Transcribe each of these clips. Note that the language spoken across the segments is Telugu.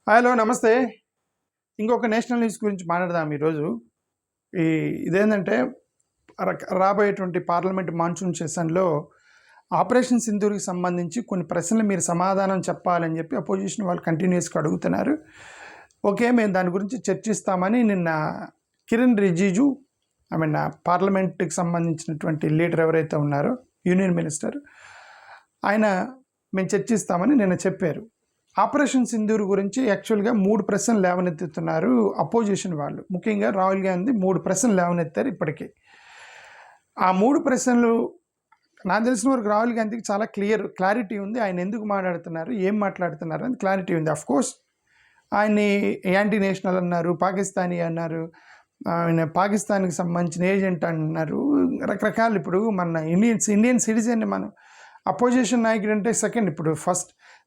హలో నమస్తే. ఇంకొక నేషనల్ న్యూస్ గురించి మాట్లాడదాం ఈరోజు. ఇదేంటంటే రాబోయేటువంటి పార్లమెంట్ మాన్సూన్ సెషన్లో ఆపరేషన్ సింధూర్కి సంబంధించి కొన్ని ప్రశ్నలు మీరు సమాధానం చెప్పాలని చెప్పి అపోజిషన్ వాళ్ళు కంటిన్యూస్గా అడుగుతున్నారు. ఓకే, మేము దాని గురించి చర్చిస్తామని నిన్న కిరణ్ రిజిజు పార్లమెంట్కి సంబంధించినటువంటి లీడర్ ఎవరైతే ఉన్నారో యూనియన్ మినిస్టర్, ఆయన మేము చర్చిస్తామని నిన్న చెప్పారు. ఆపరేషన్ సింధూర్ గురించి యాక్చువల్గా 3 ప్రశ్నలు లేవనెత్తుతున్నారు అపోజిషన్ వాళ్ళు. ముఖ్యంగా రాహుల్ గాంధీ 3 ప్రశ్నలు లేవనెత్తారు ఇప్పటికీ. ఆ 3 ప్రశ్నలు నాకు తెలిసిన వరకు రాహుల్ గాంధీకి చాలా క్లారిటీ ఉంది. ఆయన ఎందుకు మాట్లాడుతున్నారు, ఏం మాట్లాడుతున్నారు అని క్లారిటీ ఉంది. అఫ్కోర్స్ ఆయన్ని యాంటీ నేషనల్ అన్నారు, పాకిస్తానీ అన్నారు, ఆయన పాకిస్తాన్కి సంబంధించిన ఏజెంట్ అన్నారు, రకరకాలు. ఇప్పుడు మన ఇండియన్ సిటిజన్ని మనం అపోజిషన్ నాయకుడు అంటే సెకండ్. ఇప్పుడు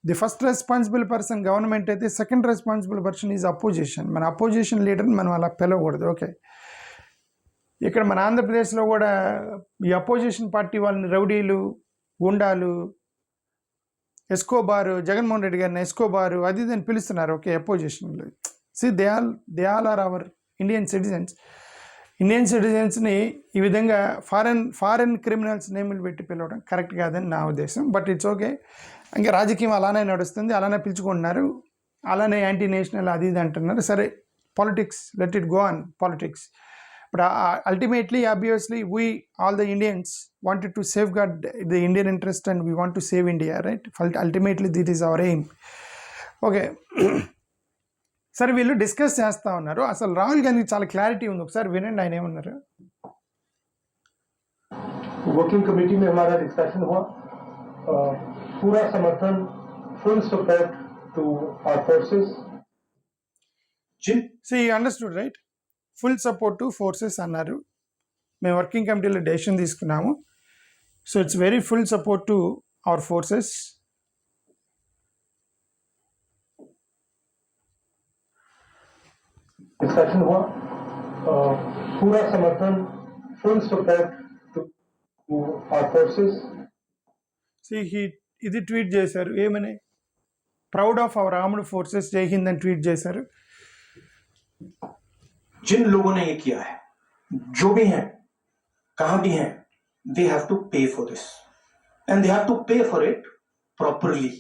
the first responsible person government అయితే second responsible person is opposition. మన అపోజిషన్ లీడర్ని మనం అలా పిలవకూడదు. ఓకే, ఇక్కడ మన ఆంధ్రప్రదేశ్లో కూడా ఈ అపోజిషన్ పార్టీ వాళ్ళని రౌడీలు, గుండాలు, ఎస్కోబారు, జగన్మోహన్ రెడ్డి గారిని ఎస్కోబారు అది అని పిలుస్తున్నారు. ఓకే, అపోజిషన్లో they all are our Indian సిటిజన్స్ని ఈ విధంగా ఫారెన్ క్రిమినల్స్ నేములు పెట్టి పిలవడం కరెక్ట్ కాదని నా ఉద్దేశం. బట్ ఇట్స్ ఓకే, ఇంకా రాజకీయం అలానే నడుస్తుంది, అలానే పిలుచుకుంటున్నారు, అలానే యాంటీ నేషనల్ అది ఇది అంటున్నారు. సరే, politics, let it go on politics. But ultimately obviously we all the Indians wanted to safeguard the Indian interest and we want to save India, right? Ultimately that is our aim. Okay, సరే, వీళ్ళు డిస్కస్ చేస్తూ ఉన్నారు. అసలు రాహుల్ గాంధీకి చాలా క్లారిటీ ఉంది, ఒకసారి వినండి ఆయన ఏమన్నారు. वर्किंग कमेटी में हमारा डिस्कशन हुआ, पूरा समर्थन, full support to our forces. See, you understood, right? Full support to forces అన్నారు. మేము వర్కింగ్ కమిటీలో డెసిషన్ తీసుకున్నాము. So it's very full support to our forces. Discussion हुआ, पूरा समर्थन, full support to our forces. ఇది ట్వీట్ చేశారు, ఏమని? Proud of our armed forces, జై హింద్ అని ట్వీట్ చేశారు. जिन लोगों ने ये किया है, जो भी हैं, कहां भी हैं, they have to pay for this, and they have to pay for it properly,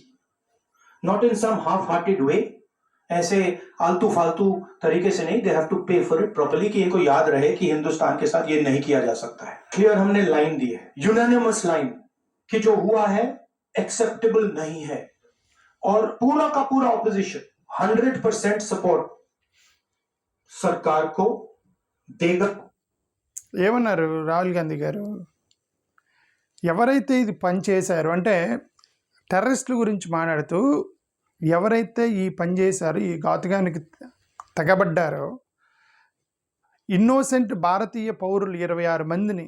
not in some half-hearted way, ऐसे आलतू फालतू तरीके से नहीं. they have to pay for it properly कि इनको याद रहे कि हिंदुस्तान के साथ ये नहीं किया जा सकता है. क्लियर हमने लाइन दी है, यूनानिमस लाइन, कि जो हुआ है एक्सेप्टेबल नहीं है, और पूरा का पूरा ऑपोजिशन 100% सपोर्ट सरकार को देगा. ఏమన్నారు రాహుల్ గాంధీ గారు? ఎవరైతే ఇది పని చేశారో, అంటే టెర్రరిస్టుల గురించి మాట్లాడుతూ ఎవరైతే ఈ పని చేశారో, ఈ ఘాతుకానికి తెగబడ్డారో, ఇన్నోసెంట్ భారతీయ పౌరులు 26 మందిని,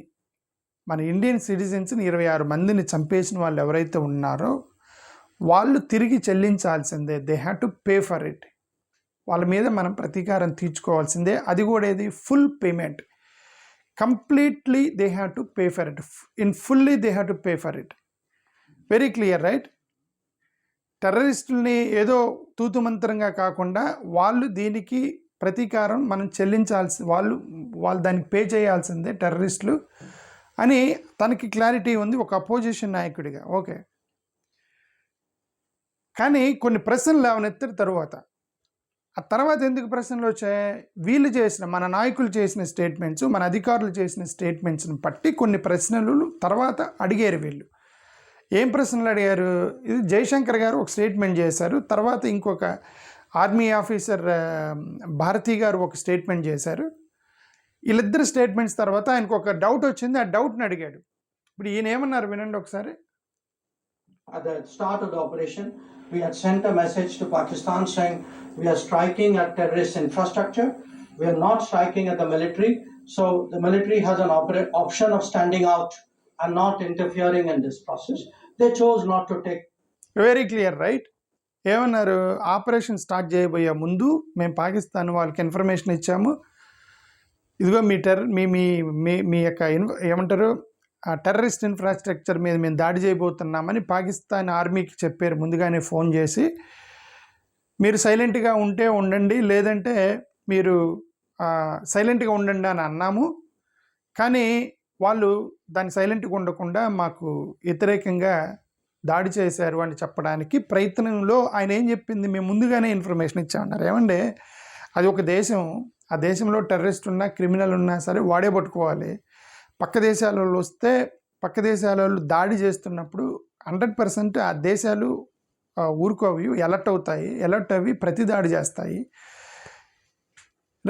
మన ఇండియన్ సిటిజన్స్ని 26 మందిని చంపేసిన వాళ్ళు ఎవరైతే ఉన్నారో వాళ్ళు తిరిగి చెల్లించాల్సిందే. They have to pay for it. వాళ్ళ మీద మనం ప్రతీకారం తీర్చుకోవాల్సిందే. అది కూడా ఏది? Full payment. Completely they have to pay for it. In fully they have to pay for it. Very clear, right? టెర్రరిస్టుల్ని ఏదో తూతుమంత్రంగా కాకుండా వాళ్ళు దీనికి ప్రతీకారం మనం చెల్లించాల్సి, వాళ్ళు దానికి పే చేయాల్సిందే టెర్రరిస్టులు అని తనకి క్లారిటీ ఉంది ఒక అపోజిషన్ నాయకుడిగా. ఓకే, కానీ కొన్ని ప్రశ్నలు లేవనెత్తిన తర్వాత ఎందుకు ప్రశ్నలు వచ్చాయి? వీళ్ళు చేసిన, మన నాయకులు చేసిన స్టేట్మెంట్స్, మన అధికారులు చేసిన స్టేట్మెంట్స్ని బట్టి కొన్ని ప్రశ్నలు తర్వాత అడిగారు వీళ్ళు. ఏం ప్రశ్నలు అడిగారు? ఇది జయశంకర్ గారు ఒక స్టేట్మెంట్ చేశారు, తర్వాత ఇంకొక ఆర్మీ ఆఫీసర్ భారతి గారు ఒక స్టేట్మెంట్ చేశారు. వీళ్ళిద్దరు స్టేట్మెంట్స్ తర్వాత ఆయనకు ఒక డౌట్ వచ్చింది, ఆ డౌట్ని అడిగాడు. ఇప్పుడు ఈయన ఏమన్నారు వినండి ఒకసారి. At the start of the operation, we had sent a message to Pakistan saying we are striking at terrorist infrastructure. We are not striking at the military. So the military has an option of standing out and not interfering in this process. They chose not to take. Very clear, right? ఏమన్నారు? ఆపరేషన్ స్టార్ట్ చేయబోయే ముందు మేము పాకిస్తాన్ వాళ్ళకి ఇన్ఫర్మేషన్ ఇచ్చాము, ఇదిగో మీ యొక్క ఏమంటారు టెర్రరిస్ట్ ఇన్ఫ్రాస్ట్రక్చర్ మీద మేము దాడి చేయబోతున్నామని పాకిస్తాన్ ఆర్మీకి చెప్పారు ముందుగానే ఫోన్ చేసి. మీరు సైలెంట్గా ఉంటే ఉండండి, లేదంటే మీరు సైలెంట్గా ఉండండి అని అన్నాము. కానీ వాళ్ళు దాన్ని సైలెంట్గా ఉండకుండా మాకు వ్యతిరేకంగా దాడి చేశారు అని చెప్పడానికి ప్రయత్నంలో ఆయన ఏం చెప్పింది, మేము ముందుగానే ఇన్ఫర్మేషన్ ఇచ్చామన్నారు. ఏమంటే అది ఒక దేశం, ఆ దేశంలో టెర్రరిస్ట్ ఉన్నా క్రిమినల్ ఉన్నా సరే వాడే పట్టుకోవాలి. పక్క దేశాల వాళ్ళు వస్తే పక్క దేశాల వాళ్ళు దాడి చేస్తున్నప్పుడు 100% ఆ దేశాలు ఊరుకోవి, అలర్ట్ అవి ప్రతి దాడి చేస్తాయి,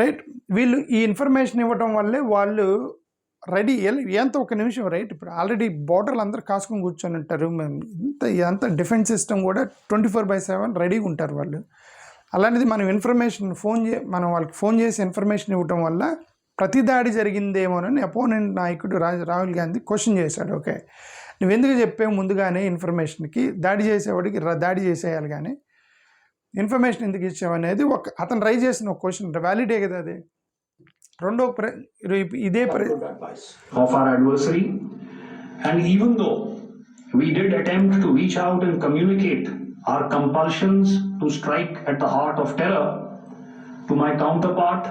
రైట్. వీళ్ళు ఈ ఇన్ఫర్మేషన్ ఇవ్వడం వల్లే వాళ్ళు రెడీ. ఎంత ఒక నిమిషం, రైట్. ఇప్పుడు ఆల్రెడీ బోర్డర్లు అందరూ కాసుకొని కూర్చొని ఉంటారు. ఇదంతా డిఫెన్స్ సిస్టమ్ కూడా 24/7 రెడీగా ఉంటారు వాళ్ళు. అలాంటిది మనం ఇన్ఫర్మేషన్ మనం వాళ్ళకి ఫోన్ చేసి ఇన్ఫర్మేషన్ ఇవ్వటం వల్ల ప్రతి దాడి జరిగిందేమోనని అపోనెంట్ నాయకుడు రాహుల్ గాంధీ క్వశ్చన్ చేశాడు. ఓకే, నువ్వెందుకు చెప్పావు ముందుగానే ఇన్ఫర్మేషన్కి, దాడి చేసేవాడికి దాడి చేసేయాలి కానీ ఇన్ఫర్మేషన్ ఎందుకు ఇచ్చావు అనేది అతను రైజ్ చేసిన ఒక క్వశ్చన్ వ్యాలిడే కదా అది. రెండో ఇదే of our adversary, and even though we did attempt to reach out and communicate our compulsions to strike at the heart of terror to my counterpart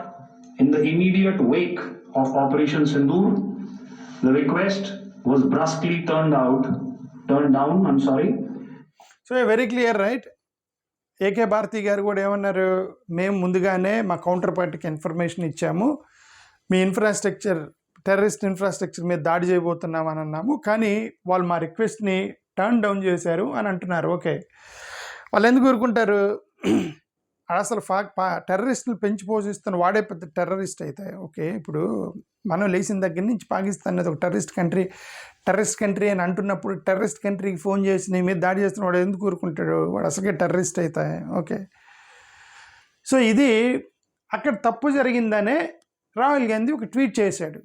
in the immediate wake of Operation Sindoor, the request was brusquely turned down, I'm sorry. So very clear, right. AK Bharti గారు కూడా ఏమన్నారు, మేము ముందుగానే మా కౌంటర్ పార్టీకి ఇన్ఫర్మేషన్ ఇచ్చాము, మీ టెర్రరిస్ట్ ఇన్ఫ్రాస్ట్రక్చర్ మీద దాడి చేయబోతున్నామని అన్నాము, కానీ వాళ్ళు మా రిక్వెస్ట్ని టర్న్ డౌన్ చేశారు అని అంటున్నారు. ఓకే, వాళ్ళు ఎందుకు ఊరుకుంటారు? అసలు టెర్రరిస్టులు పెంచి పోషిస్తున్న వాడే పెద్ద టెర్రరిస్ట్ అయితే. ఓకే, ఇప్పుడు మనం లేచిన దగ్గర నుంచి పాకిస్తాన్ అనేది ఒక టెర్రరిస్ట్ కంట్రీ అని అంటున్నప్పుడు టెర్రరిస్ట్ కంట్రీకి ఫోన్ చేసి నీ మీద దాడి చేస్తున్న వాడు ఎందుకు ఊరుకుంటాడు? వాడు అసలుకే టెర్రరిస్ట్ అయితే. ఓకే, సో ఇది అక్కడ తప్పు జరిగిందనే రాహుల్ గాంధీ ఒక ట్వీట్ చేశాడు.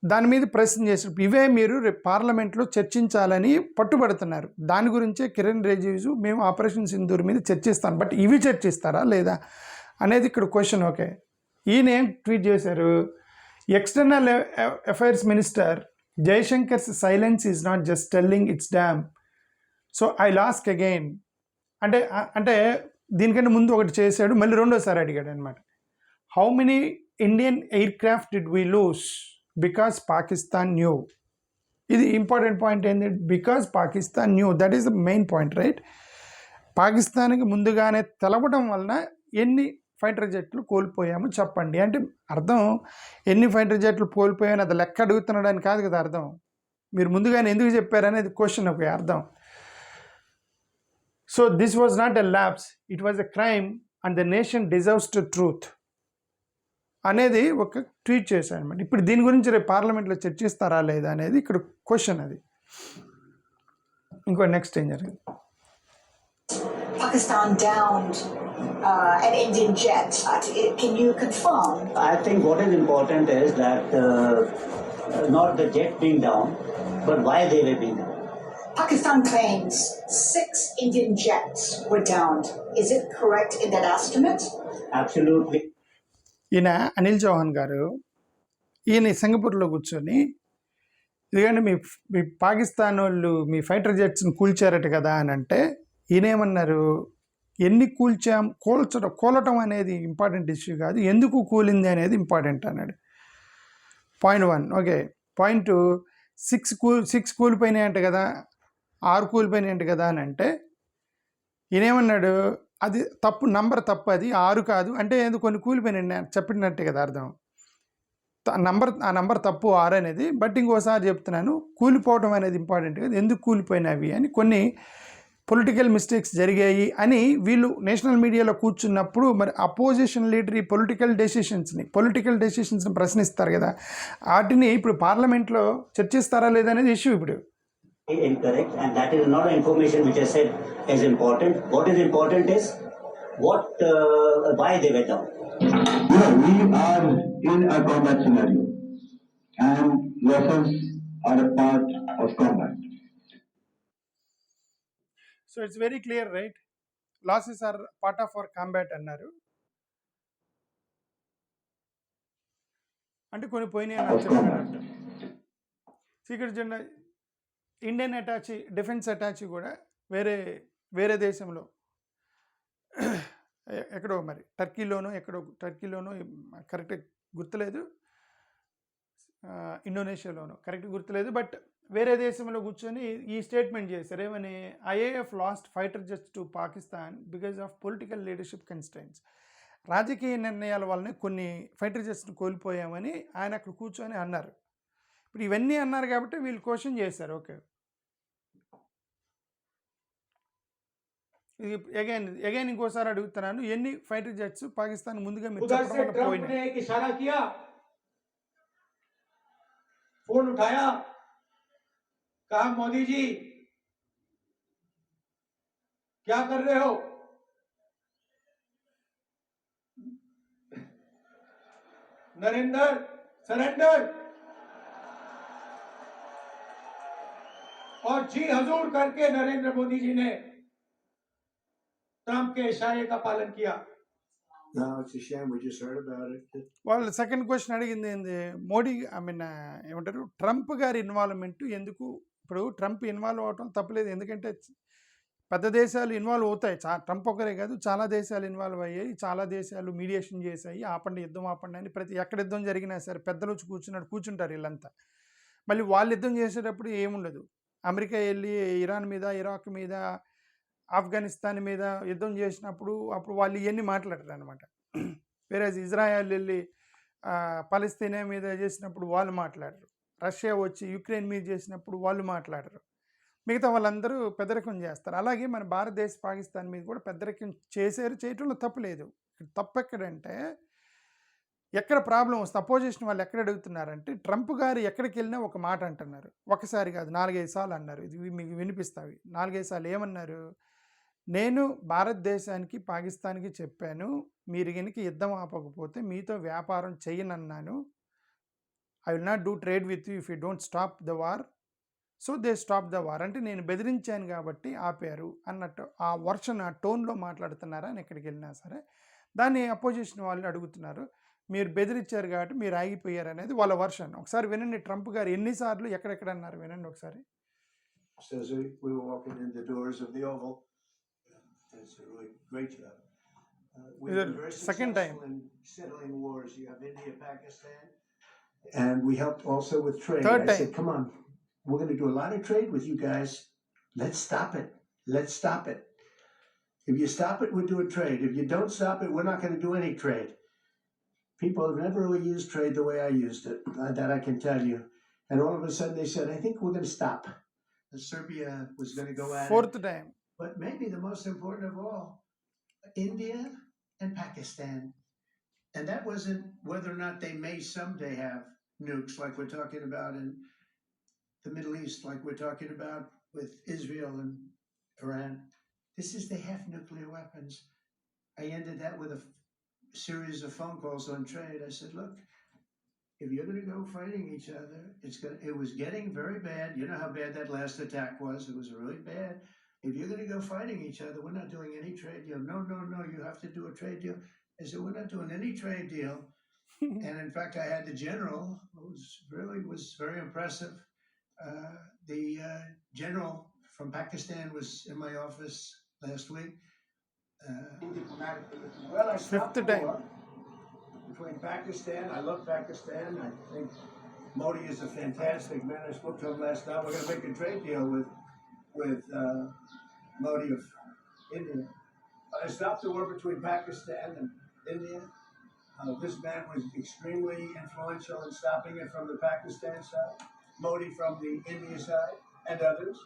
దాని మీద ప్రశ్న చేశాడు. ఇవే మీరు రేపు పార్లమెంట్లో చర్చించాలని పట్టుబడుతున్నారు. దాని గురించే కిరణ్ రిజిజు మేము ఆపరేషన్ సింధూర్ మీద చర్చిస్తాం, బట్ ఇవి చర్చిస్తారా లేదా అనేది ఇక్కడ క్వశ్చన్. ఓకే, ఈయన ఏం ట్వీట్ చేశారు? External affairs minister Jaishankar's silence is not just telling it's damn, so I ask again. అంటే దీనికంటే ముందు ఒకటి చేశాడు, మళ్ళీ రెండోసారి అడిగాడు అనమాట. How many Indian aircraft did we lose because Pakistan knew. ఇది ఇంపార్టెంట్ పాయింట్ ఏంటి? Because Pakistan knew, that is the main point, right. పాకిస్తాన్కి ముందుగానే తెలవడం వలన ఎన్ని ఫైటర్ జెట్లు కోల్పోయామో చెప్పండి అంటే అర్థం. ఎన్ని ఫైటర్ జెట్లు కోల్పోయామని అది లెక్క అడుగుతున్నాడని కాదు కదా అర్థం. మీరు ముందుగానే ఎందుకు చెప్పారనేది క్వశ్చన్. ఒక అర్థం. So this was not a lapse, it was a crime and the nation deserves to truth అనేది ఒక ట్వీట్ చేశాడు అనమాట. ఇప్పుడు దీని గురించి రేపు పార్లమెంట్లో చర్చిస్తారా లేదా అనేది ఇక్కడ క్వశ్చన్. అది ఇంకో నెక్స్ట్ ఏం జరిగింది? Pakistan downed an Indian jet. Can you confirm? I think what is important is that not the jet being down, but why they were being down. Pakistan claims 6 Indian jets were downed. Is it correct in that estimate? Absolutely. ఈయన అనిల్ చౌహాన్ గారు ఈయన సింగపూర్లో కూర్చొని ఇదిగండి మీ పాకిస్తాన్ వాళ్ళు మీ ఫైటర్ జెట్స్ని కూల్చారట కదా అని అంటే ఈయనేమన్నారు, ఎన్ని కూలటం అనేది ఇంపార్టెంట్ ఇష్యూ కాదు, ఎందుకు కూలింది అనేది ఇంపార్టెంట్ అన్నాడు. పాయింట్ 1. ఓకే, పాయింట్ 6 కూలిపోయినాయంట కదా, 6 కూలిపోయినాయంట కదా అని అంటే ఈయనేమన్నాడు, అది తప్పు, నంబర్ తప్పు, అది 6 కాదు అంటే ఎందుకు కొన్ని కూలిపోయినాయి చెప్పినట్టే కదా అర్థం. ఆ నంబర్ తప్పు 6 అనేది. బట్ ఇంకోసారి చెప్తున్నాను, కూలిపోవటం అనేది ఇంపార్టెంట్ కదా, ఎందుకు కూలిపోయినవి అని కొన్ని పొలిటికల్ మిస్టేక్స్ జరిగాయి అని వీళ్ళు నేషనల్ మీడియాలో కూర్చున్నప్పుడు మరి అపోజిషన్ లీడర్ ఈ పొలిటికల్ డెసిషన్స్ని ప్రశ్నిస్తారు కదా, వాటిని ఇప్పుడు పార్లమెంట్లో చర్చిస్తారా లేదా అనేది ఇష్యూ ఇప్పుడు. Incorrect, and that is not information which I said is important. What is important is why they were down. We are in a combat scenario, and lessons are a part of combat. So it's very clear, right. Losses are part of our combat అన్నారు. అంటే కొన్ని పోయినాయి అని చెప్పారంట. ఇక్కడ చూడండి, ఇండియన్ డిఫెన్స్ అటాచీ కూడా వేరే దేశంలో ఎక్కడో మరి టర్కీలోనో కరెక్ట్ గుర్తులేదు, ఇండోనేషియాలోనో కరెక్ట్ గుర్తులేదు. బట్ వేరే దేశంలో కూర్చొని ఈ స్టేట్మెంట్ చేశారు ఏమని, IAF last fighter jets to Pakistan because of political leadership constraints. రాజకీయ నిర్ణయాల వల్లనే కొన్ని ఫైటర్ జెట్స్ని కోల్పోయామని ఆయన అక్కడ కూర్చొని అన్నారు. ఇప్పుడు ఇవన్నీ అన్నారు కాబట్టి వీళ్ళు క్వశ్చన్ చేశారు. ఓకే, ఇది అగైన్ ఇంకోసారి అడుగుతున్నాను, ఎన్ని ఫైటర్ జెట్స్ పాకిస్తాన్ ముందుగా మీరు उधर చెప్పడం से వల్ల ट्रंप పోయినాయి? ने एक इशारा किया, फोन उठाया, कहा मोदी जी क्या कर रहे हो? नरेंद्र सरेंडर, और जी हजूर करके नरेंद्र मोदी जी ने ट्रंप के इशारे का पालन किया. No, it's a shame. We just heard about it. వాళ్ళు సెకండ్ క్వశ్చన్ అడిగింది ఏంది, మోడీ ఏమంటారు ట్రంప్ గారి ఇన్వాల్వ్మెంట్ ఎందుకు? ఇప్పుడు ట్రంప్ ఇన్వాల్వ్ అవటం తప్పలేదు, ఎందుకంటే పెద్ద దేశాలు ఇన్వాల్వ్ అవుతాయి. ట్రంప్ ఒకరే కాదు, చాలా దేశాలు ఇన్వాల్వ్ అయ్యాయి, చాలా దేశాలు మీడియేషన్ చేశాయి, ఆపండి యుద్ధం ఆపండి అని. ఎక్కడ యుద్ధం జరిగినా సరే పెద్దలు వచ్చి కూర్చుంటారు వీళ్ళంతా. మళ్ళీ వాళ్ళు యుద్ధం చేసేటప్పుడు ఏముండదు, అమెరికా వెళ్ళి ఇరాన్ మీద, ఇరాక్ మీద, ఆఫ్ఘనిస్తాన్ మీద యుద్ధం చేసినప్పుడు అప్పుడు వాళ్ళు ఇవన్నీ మాట్లాడరు అనమాట. వేరే ఇజ్రాయెల్ వెళ్ళి పలస్తీనా మీద చేసినప్పుడు వాళ్ళు మాట్లాడరు, రష్యా వచ్చి యుక్రెయిన్ మీద చేసినప్పుడు వాళ్ళు మాట్లాడరు, మిగతా వాళ్ళందరూ పెద్దరికం చేస్తారు. అలాగే మన భారతదేశ పాకిస్తాన్ మీద కూడా పెద్దరికం చేయటంలో తప్పు లేదు. తప్పు ఎక్కడంటే ఎక్కడ ప్రాబ్లం వస్తుంది, అపోజిషన్ వాళ్ళు ఎక్కడ అడుగుతున్నారంటే ట్రంప్ గారు ఎక్కడికి వెళ్ళినా ఒక మాట అంటున్నారు, ఒకసారి కాదు 4-5 సార్లు అన్నారు. ఇది మీకు వినిపిస్తావి. 4-5 సార్లు ఏమన్నారు, నేను భారతదేశానికి పాకిస్తాన్కి చెప్పాను, మీరు కనుక యుద్ధం ఆపకపోతే మీతో వ్యాపారం చేయనన్నాను. I will not do trade with you if you don't stop the war. So they stop the war. అంటే నేను బెదిరించాను కాబట్టి ఆపారు అన్నట్టు ఆ వర్షన్, ఆ టోన్లో మాట్లాడుతున్నారా అని ఎక్కడికి వెళ్ళినా సరే. దాన్ని అపోజిషన్ వాళ్ళు అడుగుతున్నారు, మీరు బెదిరించారు కాబట్టి మీరు ఆగిపోయారు అనేది వాళ్ళ వర్షన్. ఒకసారి వినండి, ట్రంప్ గారు ఎన్నిసార్లు ఎక్కడెక్కడ అన్నారు వినండి ఒకసారి. Says we were walking in the doors of the Oval. It's a really great job. We've been very Second time. successful in settling wars. You have India, Pakistan, and we helped also with trade. Third I time. said, come on, we're going to do a lot of trade with you guys. Let's stop it. Let's stop it. If you stop it, we're doing trade. If you don't stop it, we're not going to do any trade. People have never really used trade the way I used it. That I can tell you. And all of a sudden they said, I think we're going to stop. And Serbia was going to go at it. Fourth time. But maybe the most important of all, India and Pakistan. And that wasn't whether or not they may someday have nukes like we're talking about in the Middle East, like we're talking about with Israel and Iran. This is they have nuclear weapons. I ended that with a series of phone calls on trade. I said, look, if you're going to go fighting each other, it was getting very bad. You know how bad that last attack was. It was really bad. If you're going to go fighting each other, we're not doing any trade deal. No, you have to do a trade deal. I said, we're not doing any trade deal. And in fact, I had the general, who was very impressive. The general from Pakistan was in my office last week. Well, I stopped Fifth the time. war between Pakistan. I love Pakistan. I think Modi is a fantastic man. I spoke to him last night. We're going to make a trade deal with Modi of India. I stopped the war between Pakistan and India. This man was extremely influential in stopping it from the Pakistan side, Modi from the India side, and others.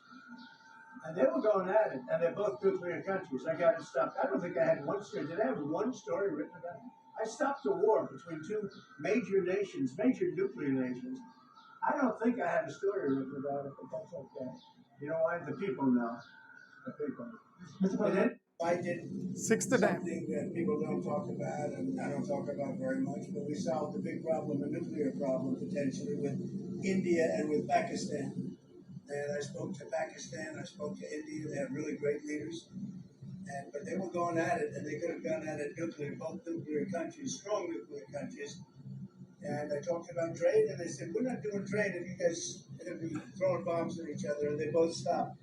And they were going at it, and they're both nuclear countries. I got it stopped. I don't think I had one story. Did I have one story written about it? I stopped the war between two major nations, major nuclear nations. I don't think I had a story written about it, but that's okay. You know why? The people know. The people. Mr. President, I did Sixth time. something that people don't talk about, and I don't talk about very much, but we solved a big problem, a nuclear problem, potentially, with India and with Pakistan. And I spoke to Pakistan, I spoke to India. They have really great leaders. But they were going at it, and they could have gone at it nuclear, both nuclear countries, strong nuclear countries. And I talked about trade, and they said, we're not doing trade if you guys are going to be throwing bombs at each other. And they both stopped.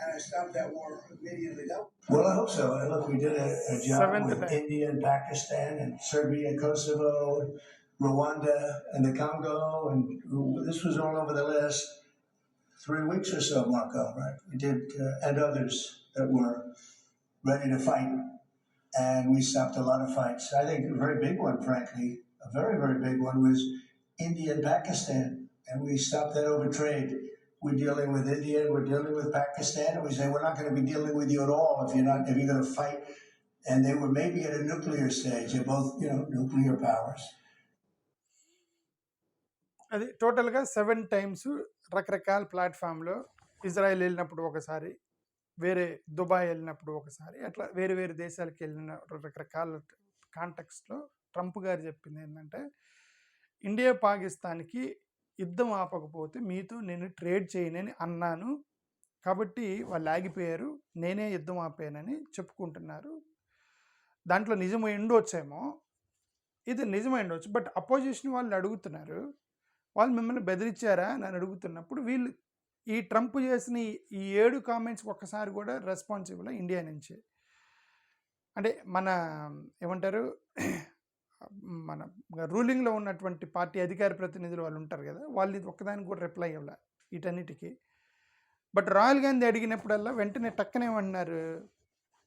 And I stopped that war immediately. That Well, I hope so. And look, we did a job Seventh with time. India and Pakistan and Serbia, Kosovo, Rwanda, and the Congo, and this was all over the last 3 weeks or so, Marco, right? We did, and others that were ready to fight, and we stopped a lot of fights. I think a very big one, frankly, a very, very big one was India and Pakistan, and we stopped that over trade. We're dealing with India, we're dealing with Pakistan, and we say we're not going to be dealing with you at all if you're going to fight. And they were maybe at a nuclear stage. They're both, nuclear powers. అది టోటల్గా 7 టైమ్స్ రకరకాల ప్లాట్ఫామ్లో ఇజ్రాయెల్ వెళ్ళినప్పుడు ఒకసారి, వేరే దుబాయ్ వెళ్ళినప్పుడు ఒకసారి, అట్లా వేరే వేరే దేశాలకు వెళ్ళిన రకరకాల కాంటెక్స్ట్లో ట్రంప్ గారు చెప్పింది ఏంటంటే, ఇండియా పాకిస్తాన్కి యుద్ధం ఆపకపోతే మీతో నేను ట్రేడ్ చేయనని అన్నాను, కాబట్టి వాళ్ళు ఆగిపోయారు, నేనే యుద్ధం ఆపానని చెప్పుకుంటున్నారు. దాంట్లో నిజమై ఉండొచ్చేమో, ఇది నిజమై ఉండొచ్చు. బట్ అపోజిషన్ వాళ్ళు అడుగుతున్నారు, వాళ్ళు మిమ్మల్ని బెదిరించారా అని అడుగుతున్నప్పుడు, వీళ్ళు ఈ ట్రంప్ చేసిన ఈ 7 కామెంట్స్కి ఒక్కసారి కూడా రెస్పాన్సిబుల్ ఇండియా నుంచి. అంటే మన ఏమంటారు, మన రూలింగ్లో ఉన్నటువంటి పార్టీ అధికార ప్రతినిధులు వాళ్ళు ఉంటారు కదా, వాళ్ళు ఇది ఒక్కదానికి కూడా రిప్లై ఇవ్వాలి వీటన్నిటికీ. బట్ రాహుల్ గాంధీ అడిగినప్పుడల్లా వెంటనే టక్కనేమన్నారు,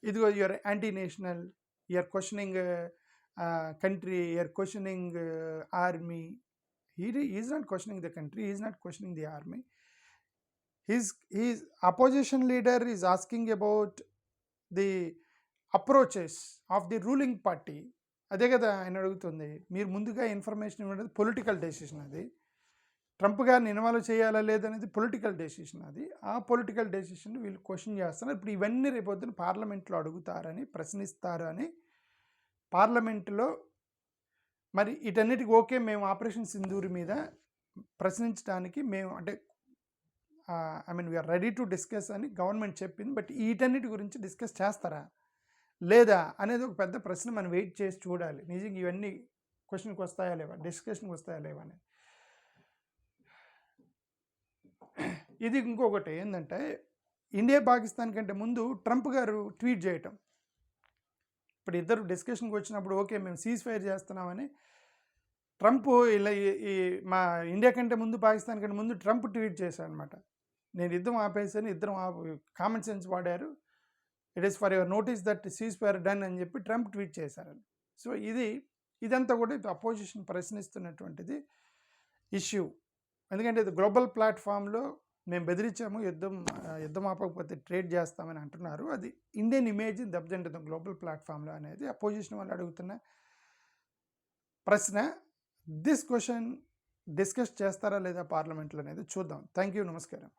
ఇదిగో you're anti national, you're questioning country, you're questioning army. He is not questioning the country, he is not questioning the army. His opposition leader is asking about the approaches of the ruling party. అదే కదా ఆయన అడుగుతుంది. మీరు ముందుగా ఇన్ఫర్మేషన్ ఇవ్వడం పొలిటికల్ డెసిషన్, అది ట్రంప్ గారిని ఇన్వాల్వ్ చేయాలా లేదనేది పొలిటికల్ డెసిషన్. అది ఆ పొలిటికల్ డెసిషన్ వీళ్ళు క్వశ్చన్ చేస్తున్నారు. ఇప్పుడు ఇవన్నీ రేపొద్దున పార్లమెంట్లో అడుగుతారని, ప్రశ్నిస్తారు అని పార్లమెంటులో. మరి వీటన్నిటికి ఓకే, మేము ఆపరేషన్ సింధూర్ మీద ప్రశ్నించడానికి మేము అంటే వీఆర్ రెడీ టు డిస్కస్ అని గవర్నమెంట్ చెప్పింది. బట్ వీటన్నిటి గురించి డిస్కస్ చేస్తారా లేదా అనేది ఒక పెద్ద ప్రశ్న. మనం వెయిట్ చేసి చూడాలి నిజంగా ఇవన్నీ క్వశ్చన్కి వస్తాయా లేవా, డిస్కషన్కి వస్తాయా లేవా అని. ఇది ఇంకొకటి ఏంటంటే, ఇండియా పాకిస్తాన్ కంటే ముందు ట్రంప్ గారు ట్వీట్ చేయటం. ఇప్పుడు ఇద్దరు డిస్కషన్కి వచ్చినప్పుడు ఓకే మేము సీజ్ ఫైర్ చేస్తున్నామని ట్రంప్ ఇలా ఈ మా ఇండియా కంటే ముందు, పాకిస్తాన్ కంటే ముందు ట్రంప్ ట్వీట్ చేశాడు అనమాట. నేను యుద్ధం ఆపేసాను, ఇద్దరం కామన్ సెన్స్ వాడారు, it is for your notice that cease fire done అని చెప్పి ట్రంప్ ట్వీట్ చేశారని. సో ఇదంతా కూడా అపోజిషన్ ప్రశ్నిస్తున్నటువంటిది ఇష్యూ. ఎందుకంటే ఇది గ్లోబల్ ప్లాట్ఫామ్లో మేము బెదిరించాము, యుద్ధం ఆపకపోతే ట్రేడ్ చేస్తామని అంటున్నారు. అది ఇండియన్ ఇమేజ్ని దెబ్బతింటుంది గ్లోబల్ ప్లాట్ఫామ్లో అనేది అపోజిషన్ వాళ్ళు అడుగుతున్న ప్రశ్న. దిస్ క్వశ్చన్ డిస్కస్ చేస్తారా లేదా పార్లమెంట్లో అనేది చూద్దాం. థ్యాంక్ యూ, నమస్కారం.